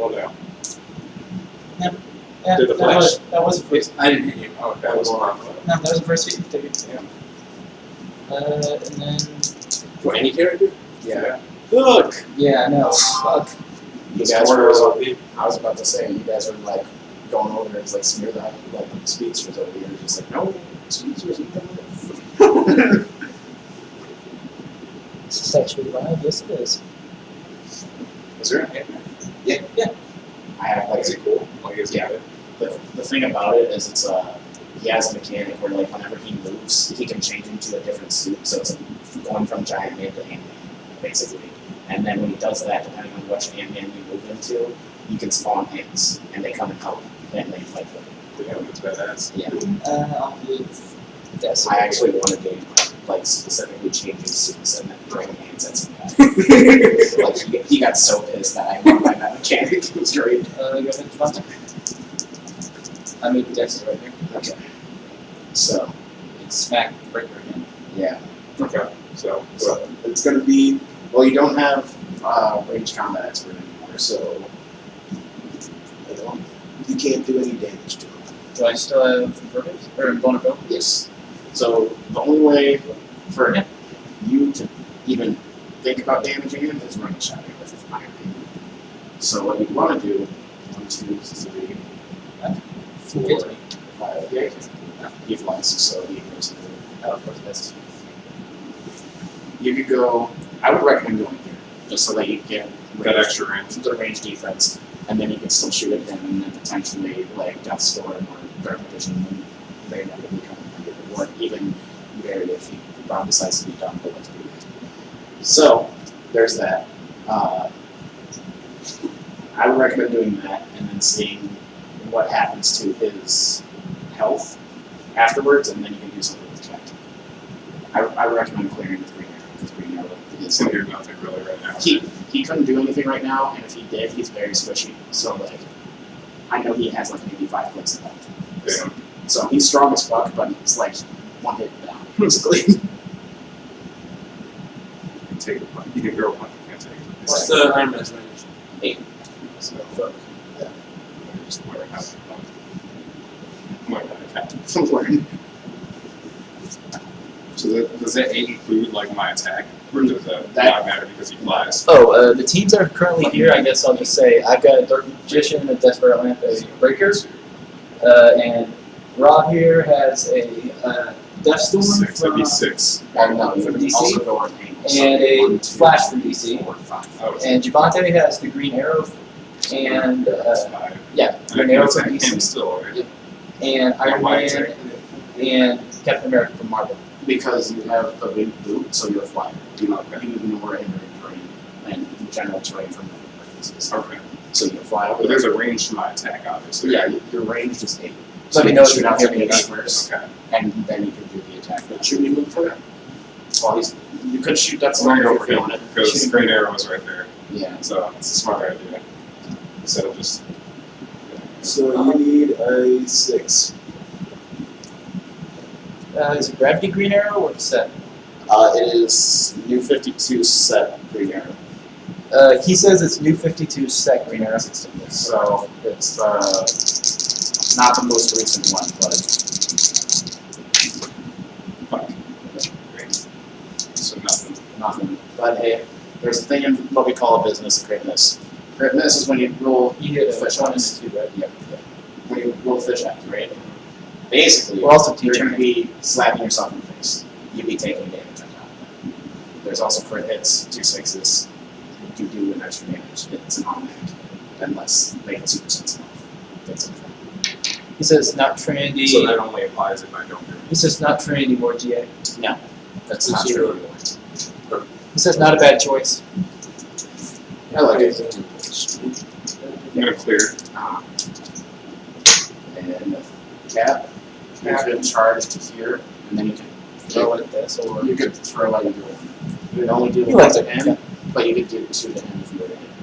Oh no. Yeah, Did the flash? that was the first. I didn't hit you. Oh, that was wrong. No, that was the first feat taken. Yeah. And then For any character? Yeah. Look! yeah, no, fuck. You guys were, I was about to say, you guys were like going over and like smear that like speedsters over here. Just like, no, speedsters eat them. This is actually live. Yes, it is. Is there an Ant-Man? Yeah. I have like, Is it cool? Like, is it Yeah. good? the thing about it is it's he has a mechanic where like whenever he moves, he can change into a different suit. So it's going from Giant Man to Ant-Man, basically. And then when he does that, depending on which Ant-Man you move into, you can spawn ants, and they come and help, and they fight for them. Yeah, that's badass. Yeah. I'll move this. I actually want a game like specifically changing suits and then throwing hands at some guy. Like he got so pissed that I won by that mechanic. It was great. Go ahead, Devontae. I made the dex right there. Okay. So It's smack breaker again. yeah. Okay. So It's gonna be you don't have range combat expert anymore, so you can't do any damage to him. Do I still have impervious or vulnerability? Yes. So the only way for you to even think about damaging him is running shot with Iron Man. So what you want to do, 1, 2, 3, 4, 5, yeah, he flies, so he goes through. Of course, that's You could go, I would recommend going here, just so that you get that extra range. the range defense, and then you can still shoot at him, and then potentially like Death Storm or Dark Vision, and they never become or even very if he Bob decides to be done, but let's do it. So there's that. I would recommend doing that, and then seeing what happens to his health afterwards, and then you can do something with Captain. I would recommend clearing with Green Arrow, because Green Arrow It's is gonna do nothing really right now. he couldn't do anything right now, and if he did, he's very squishy. So like, I know he has like maybe 5 clicks of health. Yeah. So he's strong as fuck, but he's like one hit down, basically. Take a punch. You can throw a punch. You can't take it. What's the Iron Man's range? 8. So Fuck. just learn how to learn how to catch it. From learning. So does that 8 include like my attack, or does that That- not matter because he flies? Oh, the teams are currently here. I guess I'll just say I've got a Dark Magician, a Desperate Lamp, a Breaker, and Rob here has a Death Storm 6, that'd be from, 6. And no, you From can DC? also go on angles. and a 1, 2, Flash from DC. 4, 5. Oh, And Javante has the Green Arrow, and that's 5. yeah, I Green can Arrow from attack him DC, still, right? and Iron Why Man, attack? and Captain America from Marvel. Because you have a big boot, so you're a flyer. You Okay. ignore hindering terrain and general terrain from purposes. Okay. So you fly over But there's there. a range to my attack, obviously. Yeah, your range is 8. Let me you know can if shoot you out can to hear me. 8 first, Okay. and then you can do the attack. But should we move for that? Well, you could shoot that I'm gonna storm go if for you him, want it. because Shoot Green Arrow is right there. Yeah. So it's a smart idea. Instead of just. So you need a 6. Is it Gravity Green Arrow or set? It is new 52 set Green Arrow. He says it's new 52 set Green Arrow. So it's not the most recent one, but Fuck. Great. So nothing. nothing. But hey, there's a thing in what we call a business, crit miss. Crit miss is when you roll You hit a fish 1 and eyes. a 2, right? Yep. When you roll fish eyes, right? Basically, We're also you're teaching going to be slapping yourself in the face. You'd be taking damage on top of that. There's also crit hits, 2 6s. You do an extra damage. It's an automatic. Unless they hit super sensitive. That's it. He says not trendy. So that only applies if I don't do it. He says not trendy anymore, GA. No, that's not It's true. He says not a bad choice. I like it. I'm gonna clear. And cap, you can charge to here, and then you can Throw it at this, or you could throw at either one. You would only do You one like to to- him, but you could do 2 to him if you were to hit him.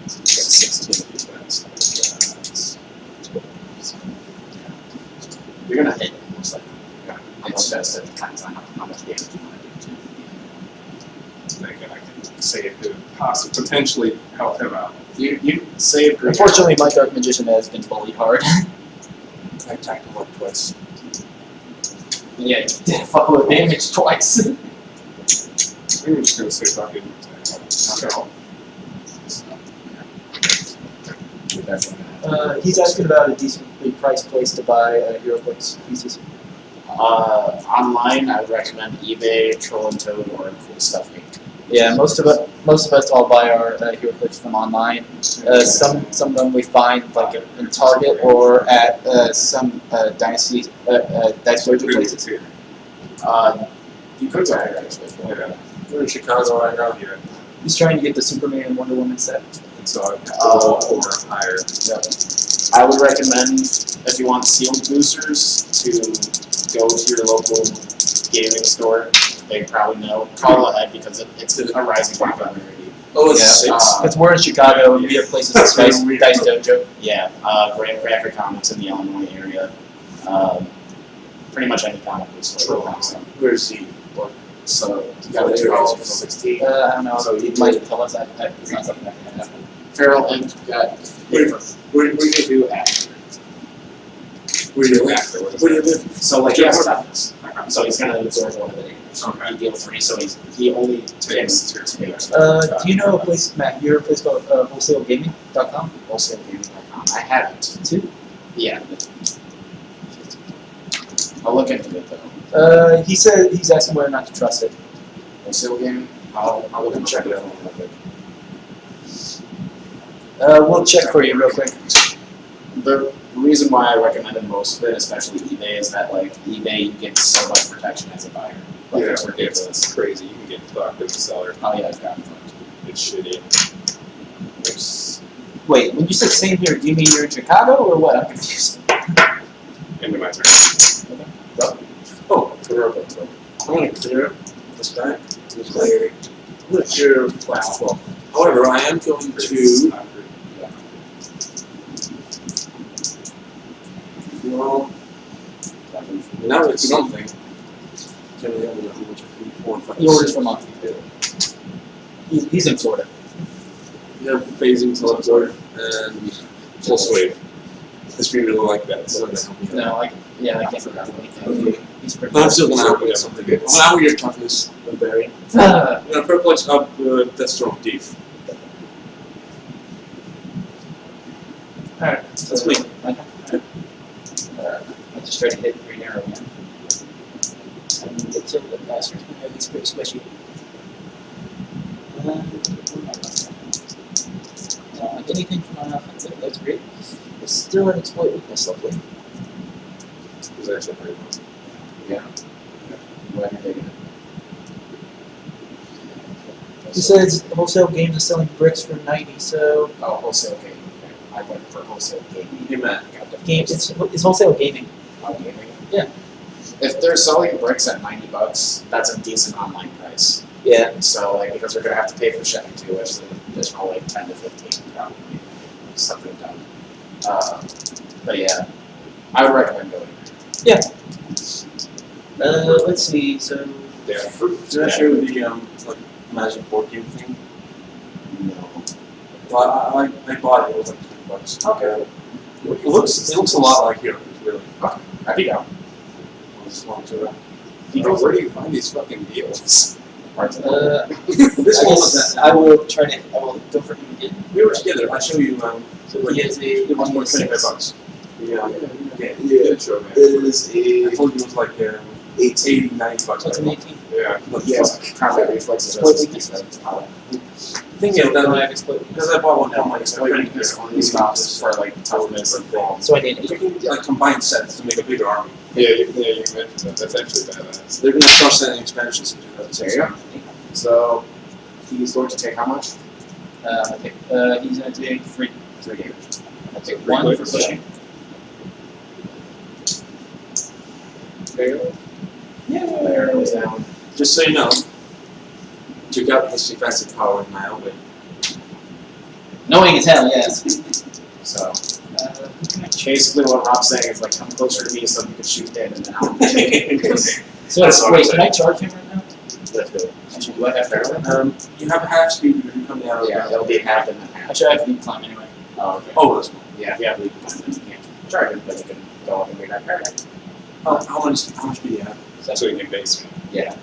So you get 16 defense. You're gonna hit him, most likely. It's just it depends on how much damage you want to do to him. I can say it to potentially help him out. You saved Green. Unfortunately, my Dark Magician has been bullied hard. I attacked him like twice. Yeah, you did a fuckload of damage twice. I'm just gonna say fucking. So, He's asking about a decently priced place to buy HeroClix pieces. Online, I would recommend eBay, Troll and Toad, or Cool Stuff Inc. Yeah, most of us all buy our HeroClix from online. Some of them we find like in Target or at some Dice Dojo places. You could go there actually. yeah. We're in Chicago right now. Yeah. He's trying to get the Superman and Wonder Woman set. And so or higher. I would recommend, if you want sealed boosters, to go to your local gaming store. They probably know. Call ahead because it's a rising popularity. Oh, it's Yeah. 6. Because we're in Chicago and we have places like Dice Dojo. Yeah, Graphic Comics in the Illinois area. Pretty much any comic book store. will have some. Where's he? So you got the $2 for 16. I don't know. So He you might tell us that it's not something that can happen. Feral Ink got Where do you do after. Where do you live? Afterwards. Where do you live? So like he has toughness. So he's gonna absorb one of the Okay. he deal 3, so he only Takes takes two. 2. Do you know a place, Matt? You heard of a place called wholesalegaming.com? WholesaleGaming.com. I haven't. Too? Yeah. I'll look into it though. He said he's asking whether or not to trust it. Wholesale Gaming. I'll look and check it out. We'll check for you real quick. The reason why I recommended most of it, especially eBay, is that like eBay you get so much protection as a buyer. Like Yeah, it's ridiculous. it's crazy. You can get fucked as a seller. Oh yeah, it's gotten fucked. It's shitty. It's Wait, when you say same here, do you mean you're in Chicago or what? I'm confused. into my turn. Oh, HeroClix. I'm going to clear this guy. This guy. I'm going to clear flash 12. However, I am going to. Well, now it's something. He orders from us. He's in Florida. You have phasing teleport and full swave. Because we really like that. So that's No, I can't remember anything. He's pretty but I'm still going to help you with something good. Well, now your toughness, Barry. Ah, I'm going to perplex up Deathstorm Thief. Alright, That's me. I just tried to hit Green Arrow again. And the tilted bastard's gonna have these pretty squishy. Don't like anything from my offensive, that's great. It's still an exploit weakness, lovely. It's actually pretty much. Yeah. Whatever they do. He says wholesale games are selling bricks for 90, so Oh, wholesale gaming. Okay. I went for wholesale gaming. Hey, Matt. Got the games it's wholesale gaming. gaming. Yeah. If they're selling bricks at $90, that's a decent online price. Yeah. So like because we're gonna have to pay for shipping too, which is an additional like 10 to 15 probably. Something done. But yeah, I would recommend going there. Let's see, so Yeah. Did I show you the like Magic board game thing? No. Well, I bought it. It was like $10. Okay. It looks a lot like HeroClix, really. I'd be down. I just wanted to. Where do you find these fucking deals? Parts of This I one was guess that. I will go for him again. We were together. I show you. So he has a It was more one 25 6. bucks. Yeah. Yeah. Yeah, Show me. it is I a told you it was like 18. 80, 90 bucks. What's an 18? Yeah. Yes, combat reflexes. Exploit resistance, weakness. The thing is that I like, have exploit because I bought one from like exploit weakness only stops for like toughness and fall. So I need an you 8. can like combine sets to make a bigger army. Yeah, you mentioned that. That's actually badass. They're gonna start sending expansions into that. There you go. So he's going to take how much? He's going to take 3. 3 damage. I'll take 1 for pushing. Fail. There it goes down. Just so you know, you got this defensive power in my own way. Knowing as hell, yes. So Who can I basically what Rob's saying is like come closer to me so you can shoot in and then I'll because So That's what wait, I'm can I charge him right now? do I have fair? You have half speed, you coming out of Yeah, it'll be half and then half. Actually, I have lead climb anyway. Oh, okay. Oh, that's cool. Yeah, if you have lead climb, then you can't charge it, but you can go up and be that perfect. How much do you have? So you can base. Yeah.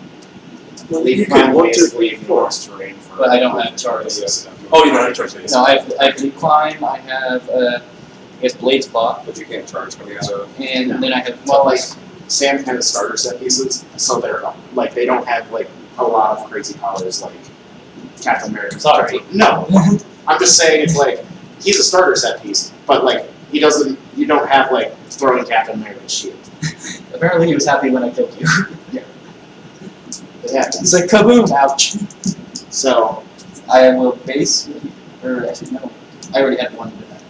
Well, Lead you climb could 1, 2, basically 3, 4. ignores terrain for. But I don't have charges. Oh, you don't have charge base. No, I have lead climb. I have I guess blades block, But you can't charge coming out of. and then I have Well, like, toughness. Sam kind of starter set pieces, so they're like they don't have like a lot of crazy powers like Captain America. Sorry. No, I'm just saying it's like he's a starter set piece, but like he doesn't. You don't have like throwing Captain America's shield. Apparently, he was happy when I killed you. It happens. He's like, kaboom! Ouch. So I will base, or actually no, I already had one to that.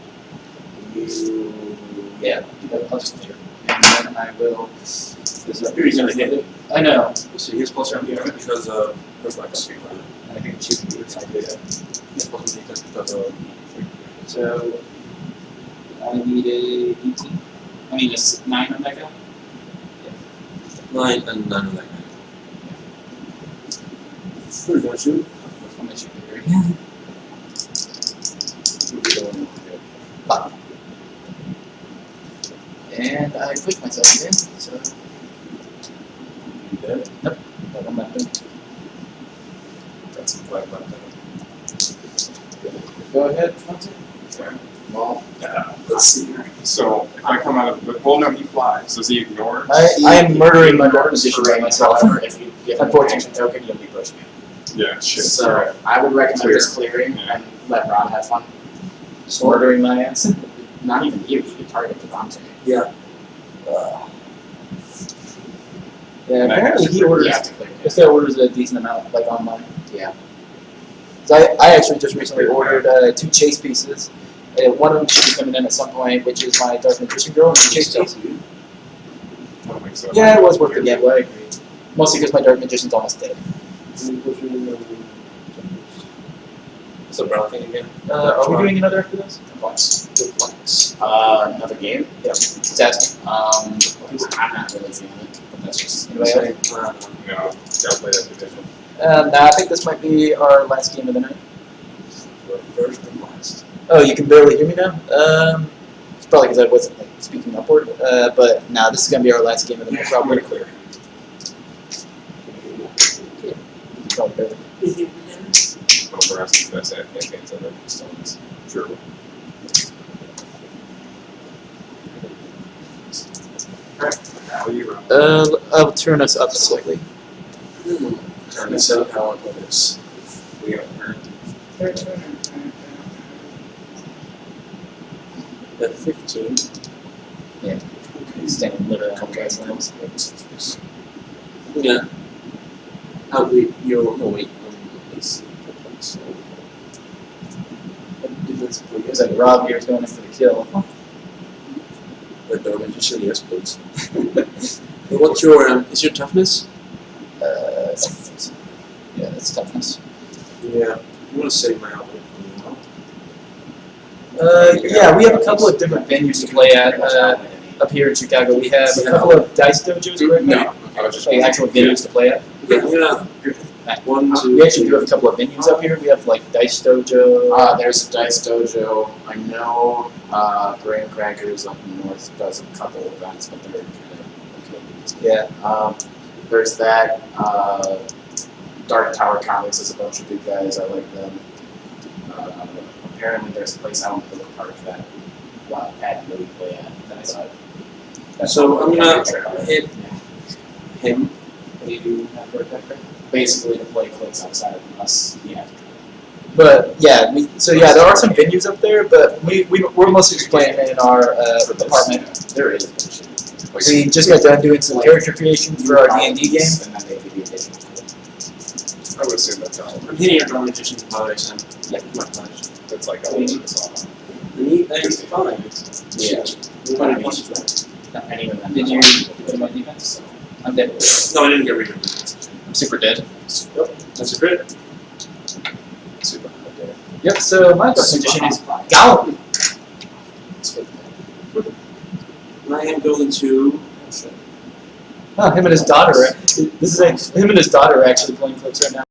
you Yeah, I'll just clear. And then I will. He's gonna hit it. I know. So he's plus one because reflex. I think it's shooting you. He's plus one because of. So I need a 18. I mean, a 9 on that guy. 9 and 9 on that guy. Who are you gonna shoot? I'm gonna shoot the three. You'll be the one who hit. Pop. And I click myself again, so You dead? got one left in. Got some flag left Go ahead, Fonzie. in it. well, Let's see here. So if I come out of the, well, no, he flies. Does he ignore? I am murdering my dark position by terrain, myself. however, if you give him an Unfortunately. action token, you'll be pushing it. Yeah, shit. So I would recommend Clear. just clearing and let Rob have fun. Just murdering my ass. Not even you could target Devontae. Yeah. Yeah, apparently he orders. You have to clear it. This guy orders a decent amount, like online. Yeah. So I actually just recently ordered 2 chase pieces. One of them should be coming in at some point, which is my Dark Magician Girl and the chase piece. I don't think so. Yeah, it was worth the gamble, I agree. Mostly because my Dark Magician's almost dead. What's the brown thing again? Are we doing another after this? Complex. Another game? Yeah. Disaster. I'm not really feeling it, but that's just. Anybody else? No, gotta play that division. Nah, I think this might be our last game of the night. First and last. Oh, you can barely hear me now? It's probably because I wasn't like, speaking upward. But nah, this is going to be our last game of the night, probably. Clear. Probably barely. Well, for us, it's the best at campaigns ever. Stones. Sure. How are you, Rob? I'll turn us up slightly. Turn this out how I put this. We got her. At 15. Standing literally on the guy's legs. Yeah. How we you're no wait. Let's see. So defensively, It's like Rob here is going in for the kill. the Dark Magician, yes please. What's your is your toughness? Yeah, that's toughness. Yeah. You want to save my outlet for a while. Yeah, we have a couple of different venues to play at up here in Chicago. We have a couple of dice dojos, correct? No, I was just. Like actual venues to play at. Yeah. 1, 2. We actually do have a couple of venues up here. We have like Dice Dojo. There's a Dice Dojo. I know Graham Crackers up north does a couple events, but they're kind of Yeah. there's that. Dark Tower Comics is a bunch of good guys. I like them. Apparently, there's a place out in the park that Pat and Louie play at. That's So I'm gonna Trail. hit him. What do you do after attack? Basically, to play clicks outside of us, yeah. But yeah, there are some venues up there, but we're mostly just playing in our apartment. There is. We just got done doing some character creation for our D&D game. And then they give you additional I would assume that's all. I'm hitting your Dark Magician's powers and Yeah. my punch. That's like all of this. It's fine. Yeah. What did you do? And even then, Did you put my defense? I'm dead. No, I didn't get rid of it. I'm super dead. That's a crit. Super. Yep, so my Dark Magician is Gallop. And I am going to. Him and his daughter. Him and his daughter are actually playing clicks right now.